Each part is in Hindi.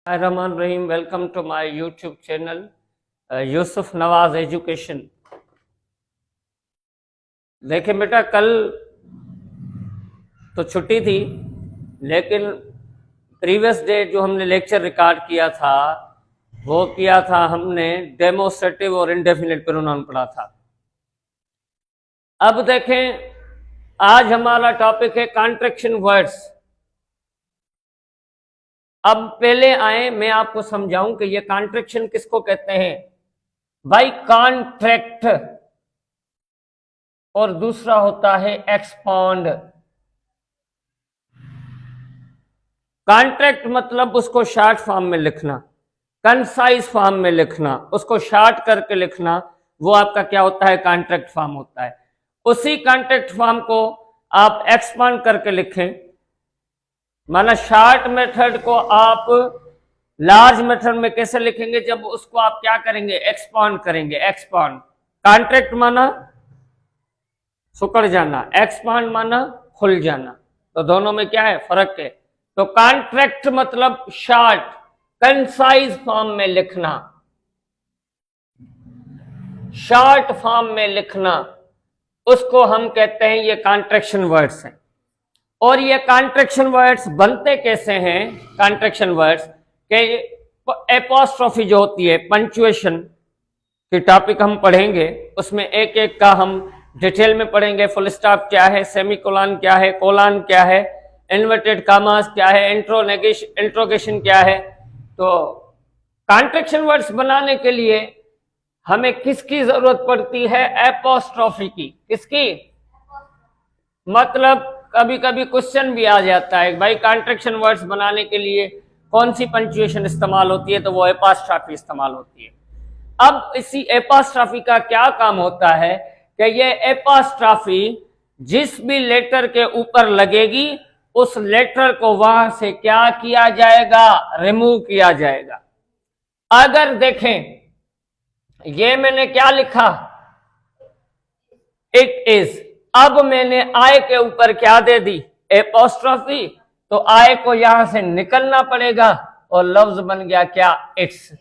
Hi Rahman Rahim, welcome to my YouTube channel Yusuf Nawaz education. देखिए बेटा, कल तो छुट्टी थी, लेकिन प्रीवियस डे जो हमने लेक्चर रिकॉर्ड किया था वो किया था हमने डेमोस्ट्रेटिव और इंडेफिनिट प्रोनाउन पढ़ा था। अब देखें, आज हमारा टॉपिक है कॉन्ट्रैक्शन वर्ड्स। अब पहले आए मैं आपको समझाऊं कि ये कॉन्ट्रैक्शन किसको कहते हैं। भाई कॉन्ट्रैक्ट और दूसरा होता है एक्सपांड। कॉन्ट्रैक्ट मतलब उसको शॉर्ट फॉर्म में लिखना, कंसाइज फॉर्म में लिखना, उसको शॉर्ट करके लिखना, वो आपका क्या होता है, कॉन्ट्रैक्ट फॉर्म होता है। उसी कॉन्ट्रैक्ट फॉर्म को आप एक्सपांड करके लिखें, माना शॉर्ट मेथड को आप लार्ज मेथड में कैसे लिखेंगे, जब उसको आप क्या करेंगे, एक्सपांड करेंगे। एक्सपांड, कॉन्ट्रैक्ट माना सुकड़ जाना, एक्सपांड माना खुल जाना, तो दोनों में क्या है, फर्क है। तो कॉन्ट्रैक्ट मतलब शॉर्ट कंसाइज फॉर्म में लिखना, शॉर्ट फॉर्म में लिखना, उसको हम कहते हैं ये कॉन्ट्रैक्शन वर्ड्स हैं। और ये कॉन्ट्रैक्शन वर्ड्स बनते कैसे हैं, कॉन्ट्रैक्शन वर्ड्स के एपोस्ट्रोफी जो होती है, पंक्चुएशन की टॉपिक हम पढ़ेंगे, उसमें एक एक का हम डिटेल में पढ़ेंगे। फुल स्टॉप क्या है, सेमीकोलन क्या है, कोलन क्या है, इन्वर्टेड कामास क्या है, इंट्रोगेशन क्या है। तो कॉन्ट्रैक्शन वर्ड्स बनाने के लिए हमें किसकी जरूरत पड़ती है, एपोस्ट्रोफी की। किसकी? मतलब कभी कभी क्वेश्चन भी आ जाता है, भाई कॉन्ट्रैक्शन वर्ड्स बनाने के लिए कौन सी पंक्चुएशन इस्तेमाल होती है, तो वो एपोस्ट्रोफी इस्तेमाल होती है। अब इसी एपोस्ट्रोफी का क्या काम होता है कि ये एपोस्ट्रोफी जिस भी लेटर के ऊपर लगेगी उस लेटर को वहां से क्या किया जाएगा, रिमूव किया जाएगा। अगर देखें, ये मैंने क्या लिखा, इट इज, अब मैंने आई के ऊपर क्या दे दी, एपोस्ट्रोफी, तो आई को यहां से निकलना पड़ेगा और लफ्ज बन गया क्या, इट्स।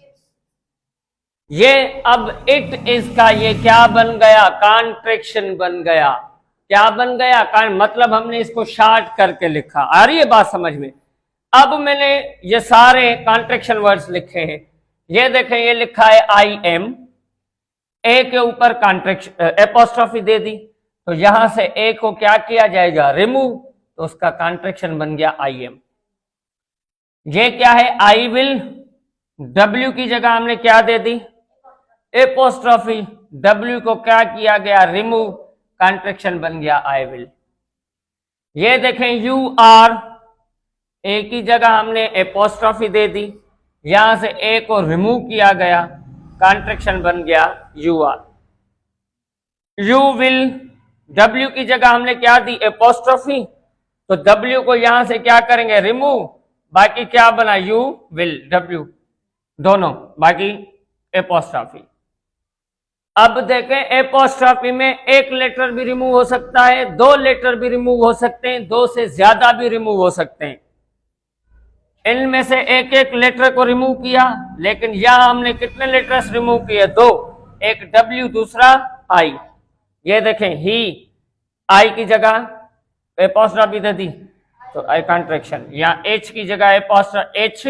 ये अब इट इज का ये क्या बन गया, कॉन्ट्रैक्शन बन गया। क्या बन गया, मतलब हमने इसको शॉर्ट करके लिखा। आ रही है बात समझ में? अब मैंने ये सारे कॉन्ट्रैक्शन वर्ड्स लिखे हैं। ये देखें, ये लिखा है आई एम, ए के ऊपर कॉन्ट्रैक्शन एपोस्ट्रोफी दे दी, तो यहां से ए को क्या किया जाएगा, रिमूव, तो उसका कॉन्ट्रैक्शन बन गया आई एम। ये क्या है, आई विल, डब्ल्यू की जगह हमने क्या दे दी, एपोस्ट्रोफी, डब्ल्यू को क्या किया गया, रिमूव, कॉन्ट्रैक्शन बन गया आई विल। ये देखें, यू आर, ए की जगह हमने एपोस्ट्रोफी दे दी, यहां से ए को रिमूव किया गया, कॉन्ट्रैक्शन बन गया you are. You will, W की जगह हमने क्या दी, एपोस्ट्रोफी, तो डब्ल्यू को यहां से क्या करेंगे, रिमूव, बाकी क्या बना, यू विल, डब्ल्यू दोनों, बाकी एपोस्ट्रोफी। अब देखें, एपोस्ट्रोफी में एक लेटर भी रिमूव हो सकता है, दो लेटर भी रिमूव हो सकते हैं, दो से ज्यादा भी रिमूव हो सकते हैं। इनमें से एक एक लेटर को रिमूव किया, लेकिन यहां हमने कितने लेटर्स रिमूव किए, दो, एक डब्ल्यू, दूसरा आई। ये देखें, ही, आई की जगह एपोस्ट्रोफी दे दी तो आई कॉन्ट्रैक्शन, यहाँ एच की जगह एपोस्ट्रोफी एच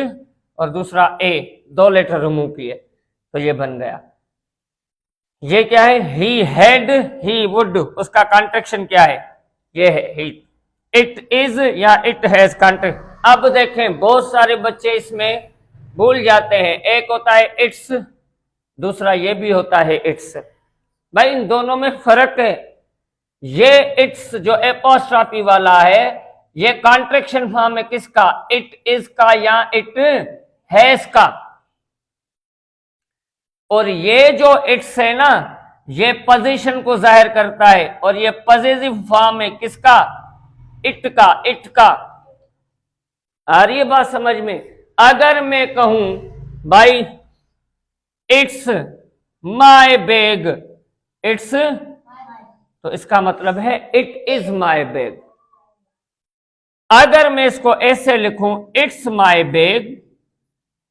और दूसरा ए, दो लेटर रिमूव किए, तो ये बन गया। ये क्या है, ही हैड, ही वुड, उसका कॉन्ट्रैक्शन क्या है, ये है ही। इट इज या इट हैज कॉन्ट्रैक्ट। अब देखें, बहुत सारे बच्चे इसमें भूल जाते हैं, एक होता है इट्स, दूसरा ये भी होता है इट्स। भाई इन दोनों में फर्क है। ये इट्स जो एपोस्ट्रोफी वाला है, ये कॉन्ट्रैक्शन फॉर्म है किसका, इट इज का या इट हैज का। और ये जो इट्स है ना, ये पोजीशन को जाहिर करता है, और ये पॉजिटिव फॉर्म है किसका, इट का, इट का। आ रही है बात समझ में? अगर मैं कहूं भाई इट्स माय बैग, इट्स, तो इसका मतलब है इट इज माय बैग। अगर मैं इसको ऐसे लिखूं, इट्स माय बैग,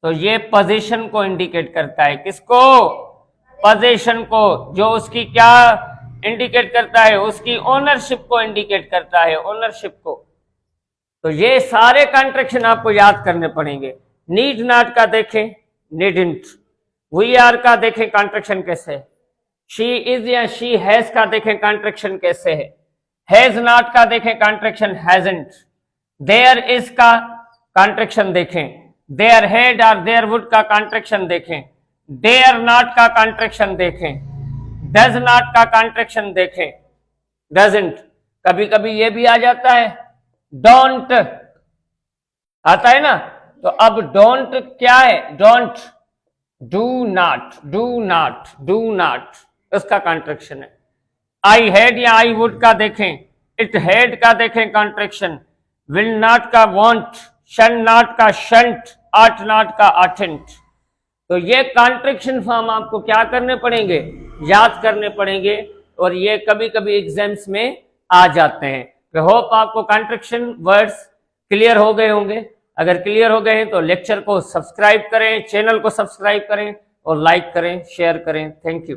तो ये पोजीशन को इंडिकेट करता है। किसको? पोजीशन को। जो उसकी क्या इंडिकेट करता है? उसकी ओनरशिप को इंडिकेट करता है, ओनरशिप को। तो ये सारे कॉन्ट्रैक्शन आपको याद करने पड़ेंगे। नीड नॉट का देखें, नीडंट। वी आर का देखें कॉन्ट्रैक्शन कैसे है। शी इज या शी हैज का देखें कॉन्ट्रैक्शन कैसे है। हैज नॉट का देखें कॉन्ट्रैक्शन हैजंट। देयर इज का कॉन्ट्रैक्शन देखें। देयर हैड और देयर वुड का कॉन्ट्रैक्शन देखें। देयर नॉट का कॉन्ट्रैक्शन देखें। डज नॉट का कॉन्ट्रैक्शन देखें। डजंट। कभी कभी ये भी आ जाता है, डोंट आता है ना। तो अब डोंट क्या है? Don't, do not, do not, do not, उसका कॉन्ट्रैक्शन है। आई हैड या आई वुड का देखें। इट हैड का देखें कॉन्ट्रैक्शन। विल नॉट का वॉन्ट। शन नॉट का शंट। आट नॉट का आटेंट। तो ये कॉन्ट्रैक्शन फॉर्म आपको क्या करने पड़ेंगे? याद करने पड़ेंगे। और ये कभी कभी एग्जाम्स में आ जाते हैं। तो होप आपको कॉन्ट्रैक्शन वर्ड्स क्लियर हो गए होंगे। अगर क्लियर हो गए हैं तो लेक्चर को सब्सक्राइब करें, चैनल को सब्सक्राइब करें और लाइक करें, शेयर करें। Thank you.